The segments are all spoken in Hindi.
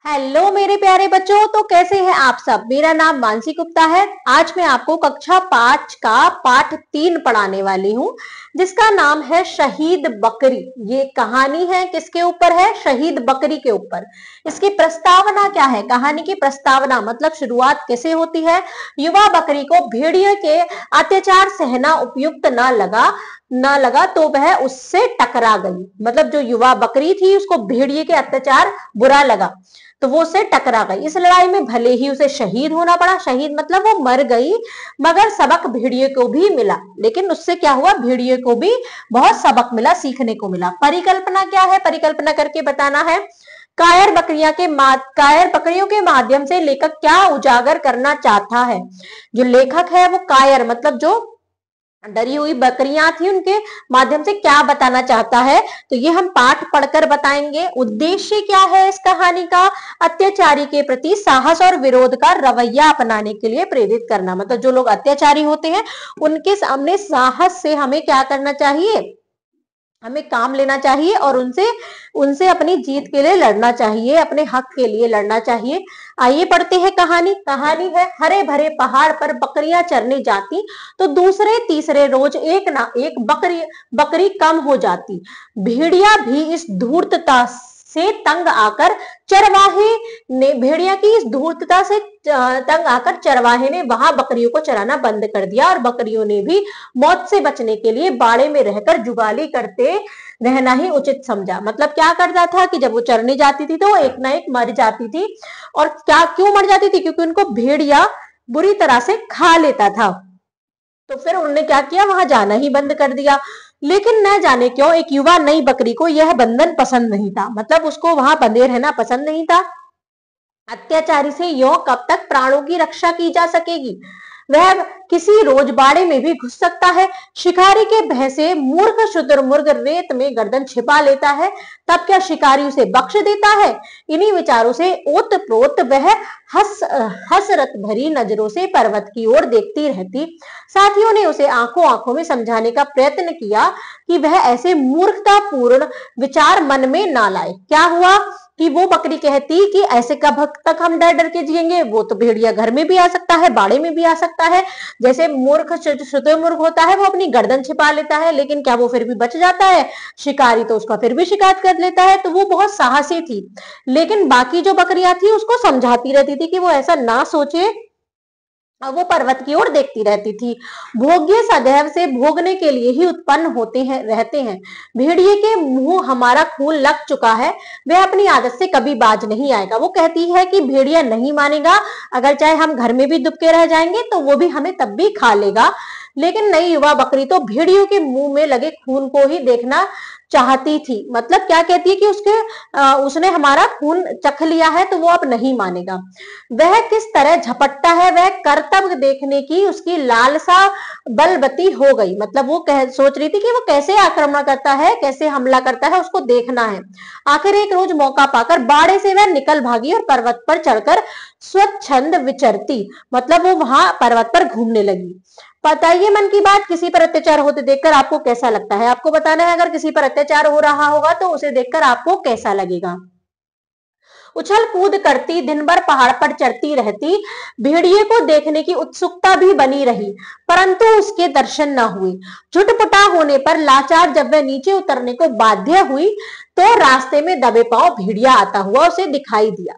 हेलो मेरे प्यारे बच्चों, तो कैसे हैं आप सब। मेरा नाम मानसी गुप्ता है। आज मैं आपको कक्षा 5 का पाठ 3 पढ़ाने वाली हूँ, जिसका नाम है शहीद बकरी। ये कहानी है किसके ऊपर है? शहीद बकरी के ऊपर। इसकी प्रस्तावना क्या है? कहानी की प्रस्तावना मतलब शुरुआत कैसे होती है? युवा बकरी को भेड़िए के अत्याचार सहना उपयुक्त न लगा तो वह उससे टकरा गई। मतलब जो युवा बकरी थी उसको भेड़िए के अत्याचार बुरा लगा तो वो उससे टकरा गई। इस लड़ाई में भले ही उसे शहीद होना पड़ा, शहीद मतलब वो मर गई, मगर सबक भेड़िए को भी मिला। लेकिन उससे क्या हुआ? भेड़िए को भी बहुत सबक मिला, सीखने को मिला। परिकल्पना क्या है? परिकल्पना करके बताना है। कायर बकरियों के माध्यम से लेखक क्या उजागर करना चाहता है? जो लेखक है वो कायर मतलब जो डरी हुई बकरियां थी उनके माध्यम से क्या बताना चाहता है, तो ये हम पाठ पढ़कर बताएंगे। उद्देश्य क्या है इस कहानी का? अत्याचारी के प्रति साहस और विरोध का रवैया अपनाने के लिए प्रेरित करना। मतलब जो लोग अत्याचारी होते हैं उनके सामने साहस से हमें क्या करना चाहिए? हमें काम लेना चाहिए और उनसे उनसे अपनी जीत के लिए लड़ना चाहिए, अपने हक के लिए लड़ना चाहिए। आइए पढ़ते हैं कहानी। कहानी है, हरे भरे पहाड़ पर बकरियां चरने जाती तो दूसरे तीसरे रोज एक ना एक बकरी कम हो जाती। भेड़िया भी इस धूर्तता से तंग आकर भेड़िया की इस धूर्तता से तंग आकर चरवाहे ने वहां बकरियों को चराना बंद कर दिया और बकरियों ने भी मौत से बचने के लिए बाड़े में रहकर जुगाली करते रहना ही उचित समझा। मतलब क्या करता था कि जब वो चरने जाती थी तो वो एक ना एक मर जाती थी। और क्या क्यों मर जाती थी? क्योंकि उनको भेड़िया बुरी तरह से खा लेता था। तो फिर उन्होंने क्या किया? वहां जाना ही बंद कर दिया। लेकिन न जाने क्यों एक युवा नई बकरी को यह बंधन पसंद नहीं था। मतलब उसको वहां बंधे रहना पसंद नहीं था। अत्याचारी से यो कब तक प्राणों की रक्षा की जा सकेगी? वह किसी रोज बाड़े में भी घुस सकता है। शिकारी के भय से मूर्ख शुतुरमुर्ग रेत में गर्दन छिपा लेता है, तब क्या शिकारी उसे बख्श देता है? इन्हीं विचारों से ओत प्रोत वह हसरत भरी नजरों से पर्वत की ओर देखती रहती। साथियों ने उसे आंखों आंखों में समझाने का प्रयत्न किया कि वह ऐसे मूर्खतापूर्ण विचार मन में ना लाए। क्या हुआ कि वो बकरी कहती कि ऐसे कब तक हम डर डर के जिएंगे? वो तो भेड़िया घर में भी आ सकता है, बाड़े में भी आ सकता है। जैसे मूर्ख शुतुरमुर्ग होता है वो अपनी गर्दन छिपा लेता है, लेकिन क्या वो फिर भी बच जाता है? शिकारी तो उसका फिर भी शिकार कर लेता है। तो वो बहुत साहसी थी, लेकिन बाकी जो बकरियां थी उसको समझाती रहती थी कि वो ऐसा ना सोचे। वो पर्वत की ओर देखती रहती थी। भोग्य सदैव से भोगने के लिए ही उत्पन्न होते हैं रहते हैं। भेड़िए के मुंह हमारा खून लग चुका है, वह अपनी आदत से कभी बाज नहीं आएगा। वो कहती है कि भेड़िया नहीं मानेगा, अगर चाहे हम घर में भी दुबके रह जाएंगे तो वो भी हमें तब भी खा लेगा। लेकिन नई युवा बकरी तो भेड़ियों के मुंह में लगे खून को ही देखना चाहती थी। मतलब क्या कहती है कि उसने हमारा खून चख लिया है तो वो अब नहीं मानेगा। वह किस तरह झपटता है, वह कर्तव्य देखने की उसकी लालसा बलवती हो गई। मतलब वो सोच रही थी कि वो कैसे आक्रमण करता है, कैसे हमला करता है, उसको देखना है। आखिर एक रोज मौका पाकर बाड़े से वह निकल भागी और पर्वत पर चढ़कर स्वच्छंद विचरती मतलब वो वहां पर्वत पर घूमने लगी। बताइए मन की बात, किसी पर अत्याचार होते देखकर आपको कैसा लगता है? आपको बताना है अगर किसी पर अत्याचार हो रहा होगा तो उसे देखकर आपको कैसा लगेगा। उछल कूद करती दिन भर पहाड़ पर चढ़ती रहती। भेड़िए को देखने की उत्सुकता भी बनी रही, परंतु उसके दर्शन न हुए। झुटपुटा होने पर लाचार जब वह नीचे उतरने को बाध्य हुई तो रास्ते में दबे पांव भेड़िया आता हुआ उसे दिखाई दिया।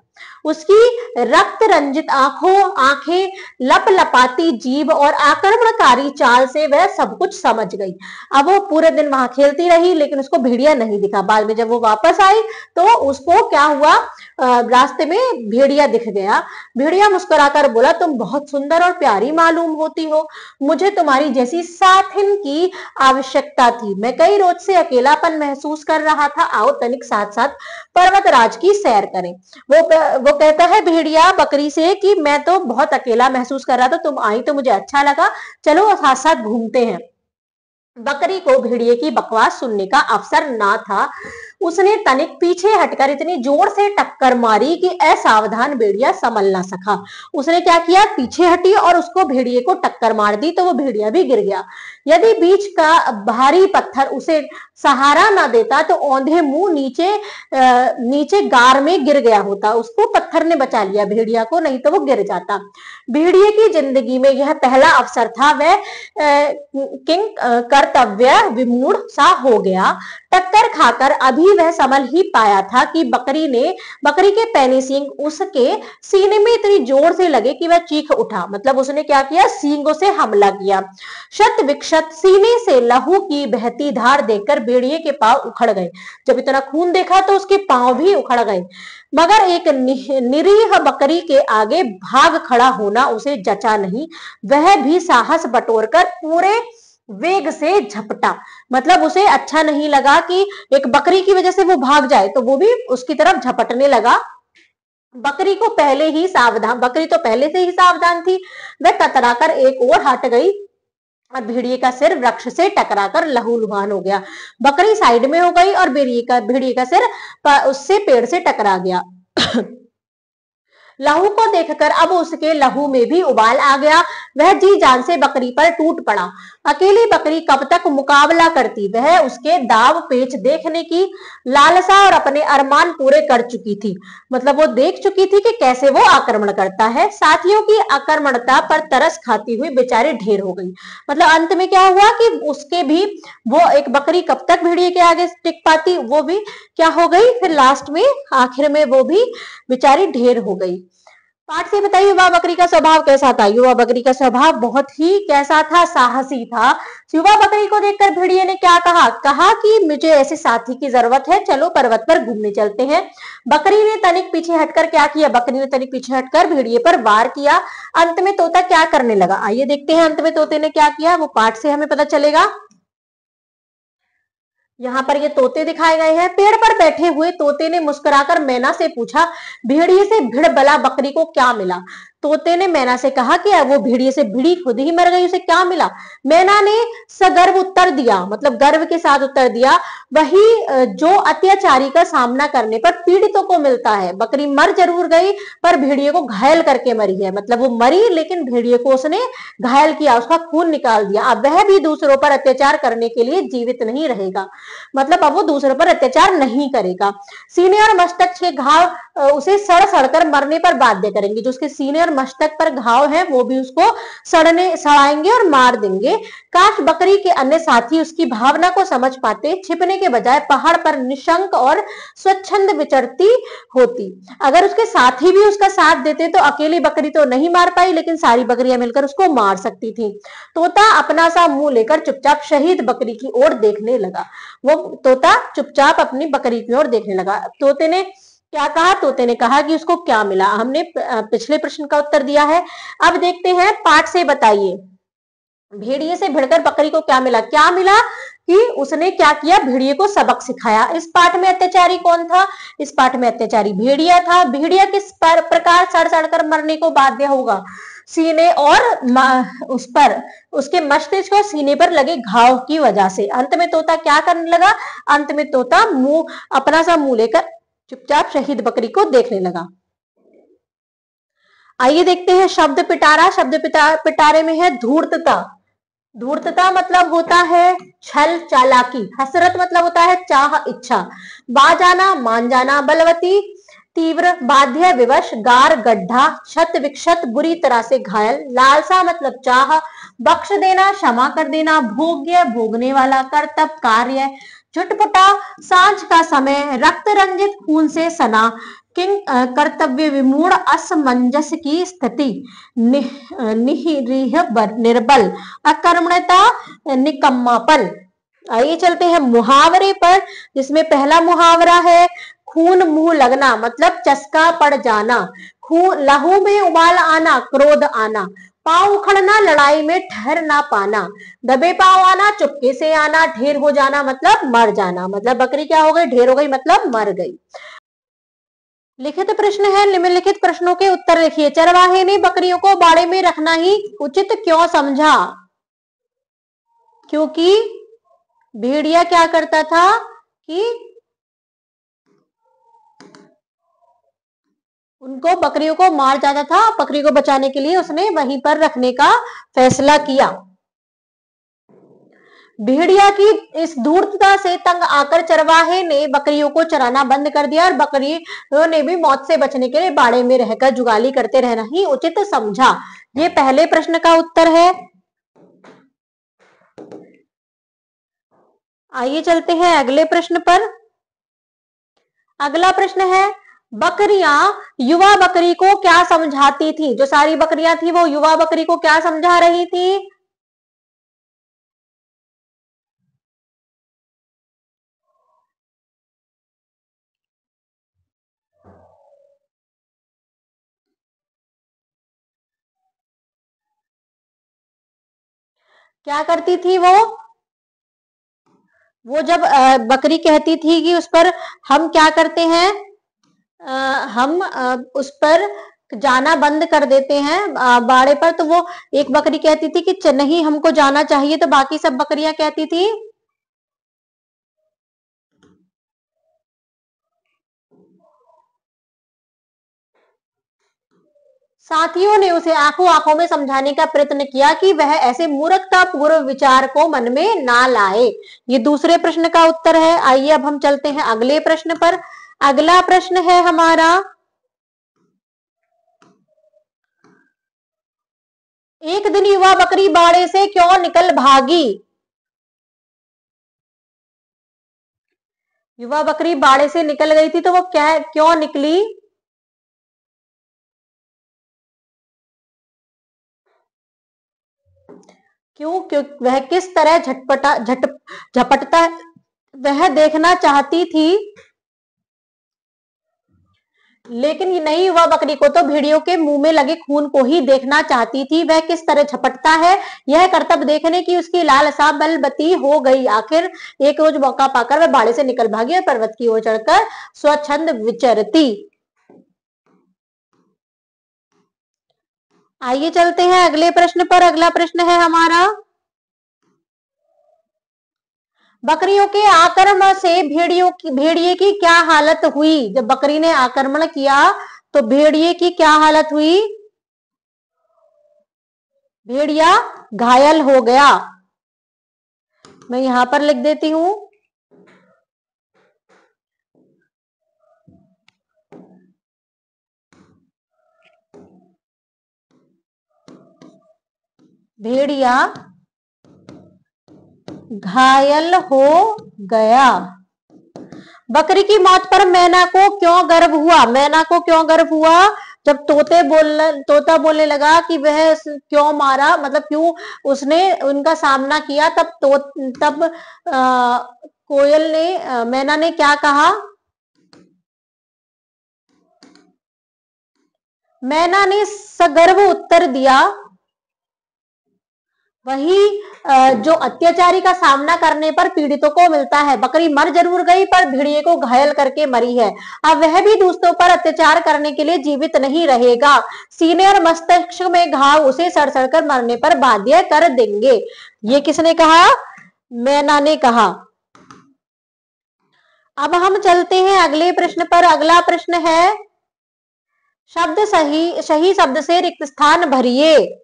उसकी रक्त रंजित आंखें, लपलपाती जीभ और आक्रमणकारी चाल से वह सब कुछ समझ गई। अब वो पूरे दिन वहां खेलती रही लेकिन उसको भेड़िया नहीं दिखा। बाद में जब वो वापस आई तो उसको क्या हुआ? रास्ते में भेड़िया दिख गया। भेड़िया मुस्कुराकर बोला, तुम बहुत सुंदर और प्यारी मालूम होती हो, मुझे तुम्हारी जैसी साथिन की आवश्यकता थी। मैं कई रोज से अकेलापन महसूस कर रहा था, आओ तनिक साथ साथ पर्वतराज की सैर करें। वो कहता है भेड़िया बकरी से कि मैं तो बहुत अकेला महसूस कर रहा था, तुम आई तो मुझे अच्छा लगा, चलो साथ साथ घूमते हैं। बकरी को भेड़िए की बकवास सुनने का अवसर ना था। उसने तनिक पीछे हटकर इतनी जोर से टक्कर मारी कि असावधान भेड़िया संभल ना सका। उसने क्या किया? पीछे हटी और उसको भेड़िए को टक्कर मार दी तो वो भेड़िया भी गिर गया। यदि बीच का भारी पत्थर उसे सहारा ना देता तो औंधे मुंह नीचे गार में गिर गया होता। उसको पत्थर ने बचा लिया भेड़िया को, नहीं तो वो गिर जाता। भेड़िए की जिंदगी में यह पहला अवसर था। वह किंग कर्तव्य विमूढ़ सा हो गया। टक्कर खाकर अभी वह संभल ही पाया था कि बकरी के पैनी सींग उसके सीने में इतनी जोर से लगे कि वह चीख उठा। मतलब उसने क्या किया, सींगों से हमला किया। शत विक्षत सीने से लहू की बहती धार देखकर भेड़िए के पांव उखड़ गए। जब इतना खून देखा तो उसके पांव भी उखड़ गए। मगर एक निरीह बकरी के आगे भाग खड़ा होना उसे जचा नहीं। वह भी साहस बटोरकर पूरे वेग से झपटा। मतलब उसे अच्छा नहीं लगा कि एक बकरी की वजह से वो भाग जाए, तो वो भी उसकी तरफ झपटने लगा। बकरी तो पहले से ही सावधान थी। वह कतराकर एक ओर हट गई और भेड़िए का सिर वृक्ष से टकराकर लहूलुहान हो गया। बकरी साइड में हो गई और भेड़िए का सिर उससे पेड़ से टकरा गया। लहू को देखकर अब उसके लहू में भी उबाल आ गया। वह जी जान से बकरी पर टूट पड़ा। अकेली बकरी कब तक मुकाबला करती। वह उसके दाव पेच देखने की लालसा और अपने अरमान पूरे कर चुकी थी। मतलब वो देख चुकी थी कि कैसे वो आक्रमण करता है। साथियों की आक्रमणता पर तरस खाती हुई बेचारी ढेर हो गई। मतलब अंत में क्या हुआ कि उसके भी वो एक बकरी कब तक भेड़िए के आगे टिक पाती, वो भी क्या हो गई, फिर लास्ट में आखिर में वो भी बेचारी ढेर हो गई। पाठ से बताइए युवा बकरी का स्वभाव कैसा था। युवा बकरी का स्वभाव बहुत ही कैसा था, साहसी था। युवा बकरी को देखकर भेड़िए ने क्या कहा कि मुझे ऐसे साथी की जरूरत है, चलो पर्वत पर घूमने चलते हैं। बकरी ने तनिक पीछे हटकर क्या किया, बकरी ने तनिक पीछे हटकर भेड़िए पर वार किया। अंत में तोता क्या करने लगा, आइए देखते हैं अंत में तोते ने क्या किया, वो पाठ से हमें पता चलेगा। यहाँ पर ये तोते दिखाए गए हैं। पेड़ पर बैठे हुए तोते ने मुस्कुराकर मैना से पूछा, भेड़िए से भिड़ बला बकरी को क्या मिला। तोते ने मैना से कहा कि वो भेड़िए से भिड़ी खुद ही मर गई, उसे क्या मिला। मैना ने सगर्व उत्तर दिया, मतलब गर्व के साथ उत्तर दिया, वही जो अत्याचारी का सामना करने पर पीड़ितों को मिलता है। बकरी मर जरूर गई पर भेड़िए को घायल करके मरी है। मतलब वो मरी लेकिन भेड़िए को उसने घायल किया, उसका खून निकाल दिया। अब वह भी दूसरों पर अत्याचार करने के लिए जीवित नहीं रहेगा। मतलब अब वो दूसरों पर अत्याचार नहीं करेगा। सीने और मस्तक के घाव उसे सड़कर मरने पर बाध्य करेंगे। जो उसके सीने और मस्तक पर घाव है वो भी उसको सड़ाएंगे और मार देंगे। काश बकरी के अन्य साथी उसकी भावना को समझ पाते, छिपने के बजाय पहाड़ पर निशंक और स्वच्छंद विचरती होती। अगर उसके साथी भी उसका साथ देते तो अकेली बकरी तो नहीं मार पाई, लेकिन सारी बकरियां मिलकर उसको मार सकती थी। तोता अपना सा मुंह लेकर चुपचाप शहीद बकरी की ओर देखने लगा। वो तोता चुपचाप अपनी बकरी की ओर देखने लगा। तोते ने क्या कहा, तोते ने कहा कि उसको क्या मिला। हमने पिछले प्रश्न का उत्तर दिया है। अब देखते हैं पाठ से बताइए, भेड़िए से भिड़कर बकरी को क्या मिला। क्या मिला कि उसने क्या किया, भेड़िए को सबक सिखाया। इस पाठ में अत्याचारी कौन था, इस पाठ में अत्याचारी भेड़िया था। भेड़िया किस प्रकार सड़ सड़कर मरने को बाध्य होगा, सीने और उस पर उसके मस्तिष्क और सीने पर लगे घाव की वजह से। अंत में तोता क्या करने लगा, अंत में तोता अपना सा मुंह लेकर चुपचाप शहीद बकरी को देखने लगा। आइए देखते हैं शब्द पिटारा। शब्द पिटारे में है धूर्तता। धूर्तता मतलब होता है छल चालाकी। हसरत मतलब होता है चाह इच्छा। बाजाना मान जाना। बलवती तीव्र। बाध्य विवश। गार गड्ढा। क्षत विक्षत बुरी तरह से घायल। लालसा मतलब चाह। बख्श देना क्षमा कर देना। भोग्य भोगने वाला। कर्तव्य कार्य। झुटपुटा सांझ का समय। रक्त रंजित खून से सना। किंग कर्तव्य विमूढ़ असमंजस की स्थिति। निरीह निर्बल। अकर्मण्यता निकम्मापन। आइए चलते हैं मुहावरे पर, जिसमें पहला मुहावरा है खून मुंह लगना, मतलब चस्का पड़ जाना। खून लहू में उबाल आना, क्रोध आना। पांव उखड़ना, लड़ाई में ठहर ना पाना। दबे पांव आना, चुपके से आना। ढेर हो जाना मतलब मर जाना। मतलब बकरी क्या हो गई, ढेर हो गई, मतलब मर गई। लिखित प्रश्न है, निम्नलिखित प्रश्नों के उत्तर लिखिए। चरवाहे ने बकरियों को बाड़े में रखना ही उचित क्यों समझा। क्योंकि भेड़िया क्या करता था कि उनको बकरियों को मार जाता था। बकरी को बचाने के लिए उसने वहीं पर रखने का फैसला किया। भेड़िया की इस धूर्तता से तंग आकर चरवाहे ने बकरियों को चराना बंद कर दिया और बकरियों ने भी मौत से बचने के लिए बाड़े में रहकर जुगाली करते रहना ही उचित समझा। ये पहले प्रश्न का उत्तर है। आइए चलते हैं अगले प्रश्न पर। अगला प्रश्न है, बकरियां युवा बकरी को क्या समझाती थी? जो सारी बकरियां थी वो युवा बकरी को क्या समझा रही थी? क्या करती थी वो जब बकरी कहती थी कि उस पर हम क्या करते हैं, हम उस पर जाना बंद कर देते हैं बाड़े पर, तो वो एक बकरी कहती थी कि नहीं हमको जाना चाहिए, तो बाकी सब बकरियां कहती थी साथियों ने उसे आंखों आंखों में समझाने का प्रयत्न किया कि वह ऐसे मूर्खता पूर्व विचार को मन में ना लाए। ये दूसरे प्रश्न का उत्तर है। आइए अब हम चलते हैं अगले प्रश्न पर। अगला प्रश्न है हमारा, एक दिन युवा बकरी बाड़े से क्यों निकल भागी? युवा बकरी बाड़े से निकल गई थी तो वो क्या क्यों निकली? क्यों वह किस तरह झपटता वह देखना चाहती थी, लेकिन ये नई युवा बकरी को तो भेड़ियों के मुंह में लगे खून को ही देखना चाहती थी। वह किस तरह झपटता है यह करतब देखने की उसकी लालसा बलवती हो गई। आखिर एक रोज मौका पाकर वह बाड़े से निकल भागी और पर्वत की ओर चढ़कर स्वच्छंद विचरती। आइए चलते हैं अगले प्रश्न पर। अगला प्रश्न है हमारा, बकरियों के आक्रमण से भेड़िए की क्या हालत हुई? जब बकरी ने आक्रमण किया तो भेड़िए की क्या हालत हुई? भेड़िया घायल हो गया। मैं यहां पर लिख देती हूं, भेड़िया घायल हो गया। बकरी की मौत पर मैना को क्यों गर्व हुआ? मैना को क्यों गर्व हुआ? जब तोता बोलने लगा कि वह क्यों मारा, मतलब क्यों उसने उनका सामना किया, तब कोयल ने मैना ने क्या कहा? मैना ने सगर्व उत्तर दिया, वही जो अत्याचारी का सामना करने पर पीड़ितों को मिलता है। बकरी मर जरूर गई पर भेड़िए को घायल करके मरी है। अब वह भी दूसरों पर अत्याचार करने के लिए जीवित नहीं रहेगा। सीने और मस्तिष्क में घाव उसे सड़ कर मरने पर बाध्य कर देंगे। ये किसने कहा? मैना ने कहा। अब हम चलते हैं अगले प्रश्न पर। अगला प्रश्न है, सही शब्द से रिक्त स्थान भरिए।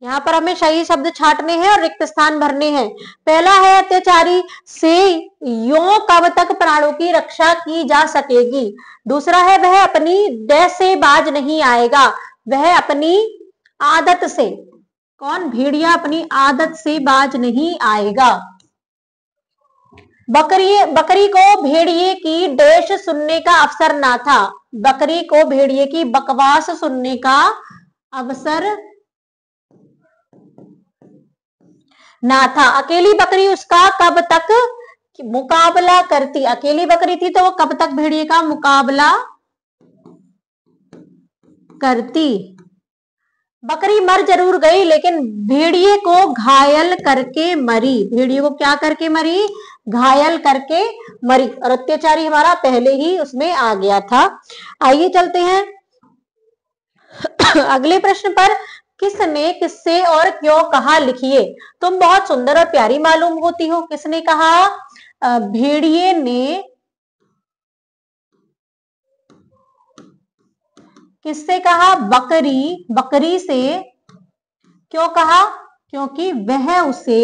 यहाँ पर हमें सही शब्द छांटने हैं और रिक्त स्थान भरने हैं। पहला है, अत्याचारी से यों कब तक प्राणों की रक्षा की जा सकेगी? दूसरा है, वह अपनी देह से बाज नहीं आएगा, वह अपनी आदत से। कौन? भेड़िया अपनी आदत से बाज नहीं आएगा। बकरी को भेड़िए की डैश सुनने का अवसर ना था। बकरी को भेड़िए की बकवास सुनने का अवसर ना था। अकेली बकरी उसका कब तक मुकाबला करती? अकेली बकरी थी तो वो कब तक भेड़िए का मुकाबला करती? बकरी मर जरूर गई लेकिन भेड़िए को घायल करके मरी। भेड़िए को क्या करके मरी? घायल करके मरी। और अत्याचारी हमारा पहले ही उसमें आ गया था। आइए चलते हैं अगले प्रश्न पर। किसने किससे और क्यों कहा? लिखिए। तुम बहुत सुंदर और प्यारी मालूम होती हो। किसने कहा? भेड़िए ने किससे कहा? बकरी से। क्यों कहा? क्योंकि वह उसे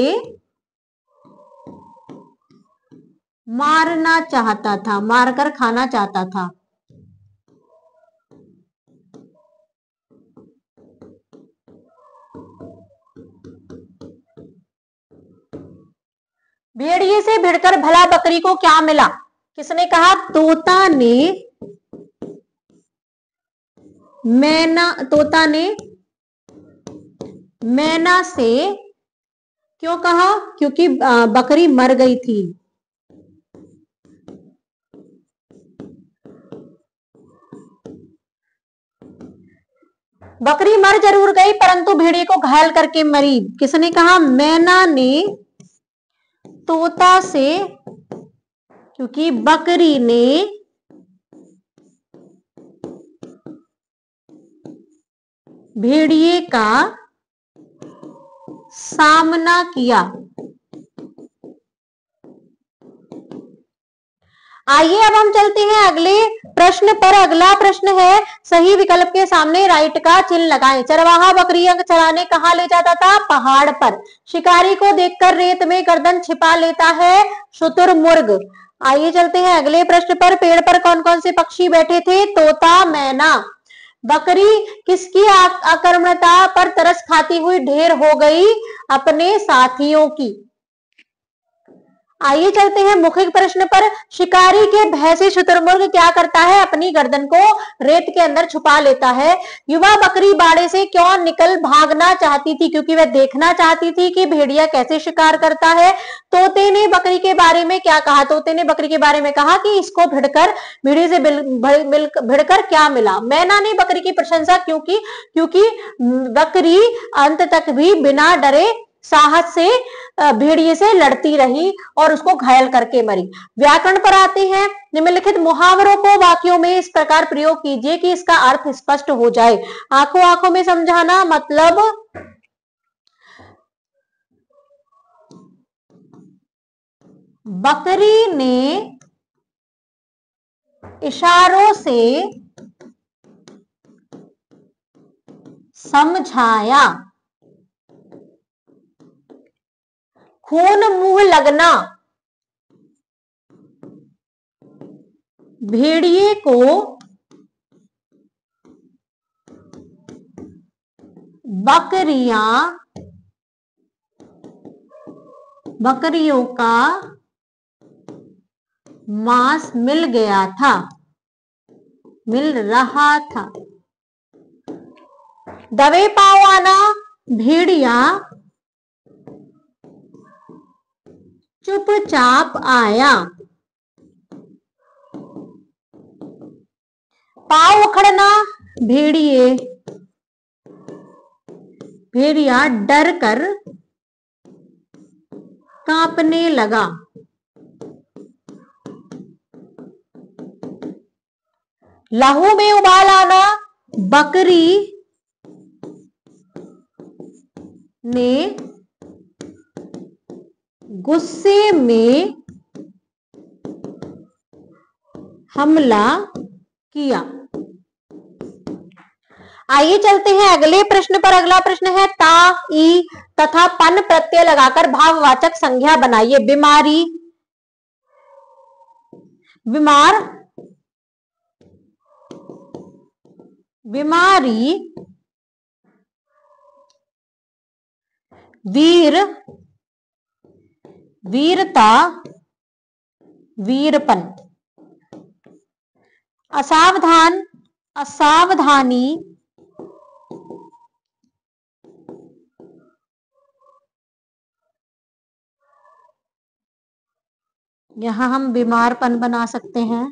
मारना चाहता था, मारकर खाना चाहता था। भेड़िए से भिड़कर भला बकरी को क्या मिला? किसने कहा? तोता ने मैना से क्यों कहा? क्योंकि बकरी मर गई थी। बकरी मर जरूर गई परंतु भेड़िए को घायल करके मरी। किसने कहा? मैना ने तोता से, क्योंकि बकरी ने भेड़िए का सामना किया। आइए अब हम चलते हैं अगले प्रश्न पर। अगला प्रश्न है, सही विकल्प के सामने राइट का चिन्ह लगाएं। चरवाहा बकरियां चराने कहां ले जाता था? पहाड़ पर। शिकारी को देखकर रेत में गर्दन छिपा लेता है शुतुरमुर्ग। आइए चलते हैं अगले प्रश्न पर। पेड़ पर कौन कौन से पक्षी बैठे थे? तोता, मैना। बकरी किसकी आक्रामकता पर तरस खाती हुई ढेर हो गई? अपने साथियों की। आइए चलते हैं मौखिक प्रश्न पर। शिकारी के भय से शुतुरमुर्ग क्या करता है? अपनी गर्दन को रेत के अंदर छुपा लेता है। युवा बकरी बाड़े से क्यों निकल भागना चाहती थी? क्योंकि वह देखना चाहती थी कि भेड़िया कैसे शिकार करता है। तोते ने बकरी के बारे में क्या कहा? तोते ने बकरी के बारे में कहा कि इसको भेड़िए से भिड़कर क्या मिला। मैना ने बकरी की प्रशंसा क्योंकि बकरी अंत तक भी बिना डरे साहस से भेड़िए से लड़ती रही और उसको घायल करके मरी। व्याकरण पर आते हैं। निम्नलिखित मुहावरों को वाक्यों में इस प्रकार प्रयोग कीजिए कि इसका अर्थ स्पष्ट हो जाए। आंखों आंखों में समझाना मतलब बकरी ने इशारों से समझाया। खून मुंह लगना, भेड़िए को बकरियों का मांस मिल रहा था। दबे पांव आना, भेड़िया चुपचाप आया। पांव उखड़ना, भेड़िया डर कर कांपने लगा। लहू में उबाल आना, बकरी ने गुस्से में हमला किया। आइए चलते हैं अगले प्रश्न पर। अगला प्रश्न है, ता, ई तथा पन प्रत्यय लगाकर भाववाचक संज्ञा बनाइए। बीमारी, वीर, वीरता, वीरपन। असावधान, असावधानी, यहां हम बीमारपन बना सकते हैं।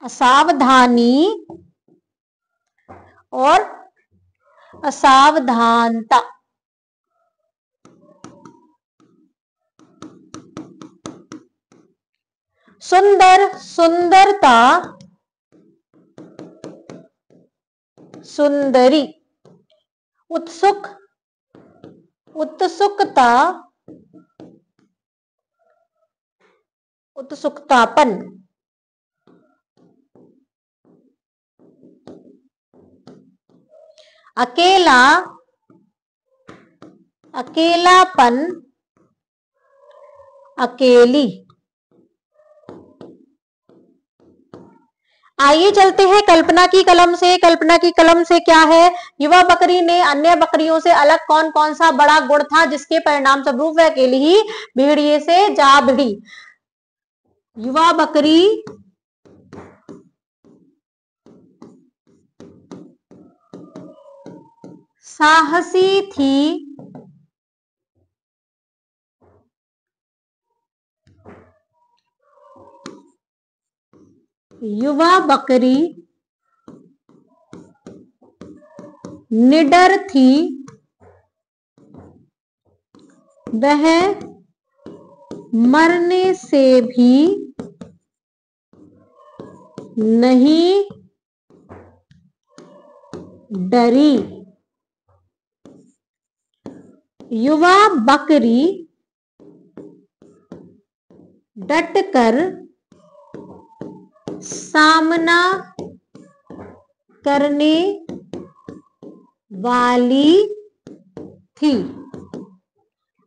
असावधानी और असावधानता। सुंदर, सुंदरता, सुंदरी। उत्सुक, उत्सुकता, उत्सुकतापन। अकेला, अकेलापन, अकेली। आइए चलते हैं कल्पना की कलम से। कल्पना की कलम से क्या है? युवा बकरी ने अन्य बकरियों से अलग कौन कौन सा बड़ा गुण था जिसके परिणाम स्वरूप वह अकेली ही भेड़िए से जा भिड़ी? युवा बकरी साहसी थी, युवा बकरी निडर थी, वह मरने से भी नहीं डरी। युवा बकरी डटकर सामना करने वाली थी।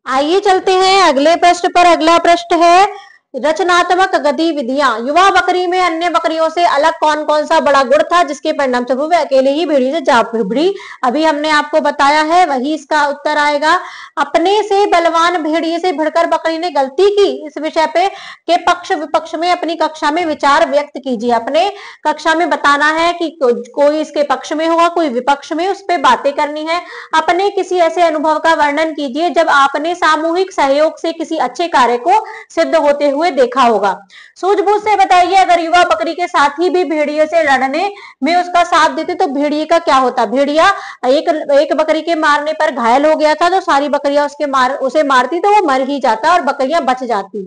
आइए चलते हैं अगले प्रश्न पर। अगला प्रश्न है रचनात्मक गतिविधियां। युवा बकरी में अन्य बकरियों से अलग कौन कौन सा बड़ा गुण था जिसके परिणाम स्वरूप वह अकेले ही भेड़िए से जा भिड़ी? अभी हमने आपको बताया है, वही इसका उत्तर आएगा। अपने से बलवान भेड़िए से भिड़कर बकरी ने गलती की। इस विषय पे के पक्ष विपक्ष में अपनी कक्षा में विचार व्यक्त कीजिए। अपने कक्षा में बताना है कि कोई इसके पक्ष में होगा, कोई विपक्ष में, उस पर बातें करनी है। अपने किसी ऐसे अनुभव का वर्णन कीजिए जब आपने सामूहिक सहयोग से किसी अच्छे कार्य को सिद्ध होते हुए देखा होगा। सूझबूझ से बताइए, अगर युवा बकरी के साथी भी भेड़िए से लड़ने में उसका साथ देते तो भेड़िए का क्या होता? भेड़िया एक बकरी के मारने पर घायल हो गया था तो सारी बकरियां उसे मारती तो वो मर ही जाता और बकरियां बच जाती।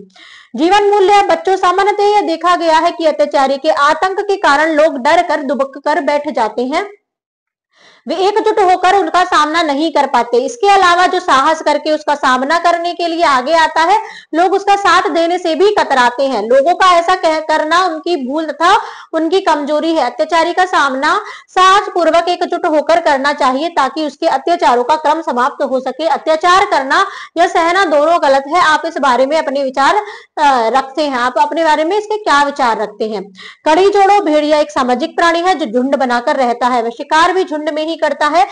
जीवन मूल्य। बच्चों, सामान्यतः यह देखा गया है कि अत्याचारी के आतंक के कारण लोग डर कर दुबक कर बैठ जाते हैं, वे एकजुट होकर उनका सामना नहीं कर पाते। इसके अलावा जो साहस करके उसका सामना करने के लिए आगे आता है, लोग उसका साथ देने से भी कतराते हैं। लोगों का ऐसा करना उनकी भूल तथा उनकी कमजोरी है। अत्याचारी का सामना साहस पूर्वक एकजुट होकर करना चाहिए ताकि उसके अत्याचारों का क्रम समाप्त हो सके। अत्याचार करना या सहना दोनों गलत है। आप इस बारे में अपने विचार रखते हैं, आप अपने बारे में इसके क्या विचार रखते हैं? कड़ी जोड़ो। भेड़िया एक सामाजिक प्राणी है जो झुंड बनाकर रहता है। वह शिकार भी झुंड में ही करता है।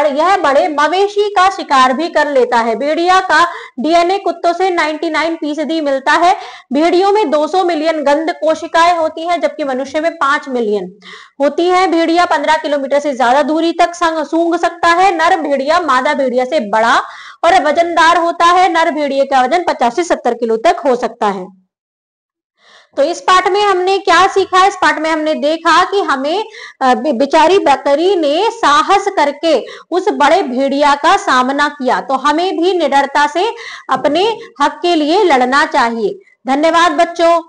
यह बड़े मवेशी का शिकार भी कर लेता है। भेड़िया का डीएनए कुत्तों से 99% मिलता है। भेड़ियों में 200 मिलियन गंध कोशिकाएं होती हैं जबकि मनुष्य में 5 मिलियन होती है। भेड़िया 15 किलोमीटर से ज्यादा दूरी तक सूंघ सकता है। नर भेड़िया मादा भेड़िया से बड़ा और वजनदार होता है। नर भेड़िए का वजन 50 से 70 किलो तक हो सकता है। तो इस पाठ में हमने क्या सीखा? इस पाठ में हमने देखा कि हमें बेचारी बकरी ने साहस करके उस बड़े भेड़िया का सामना किया, तो हमें भी निडरता से अपने हक के लिए लड़ना चाहिए। धन्यवाद बच्चों।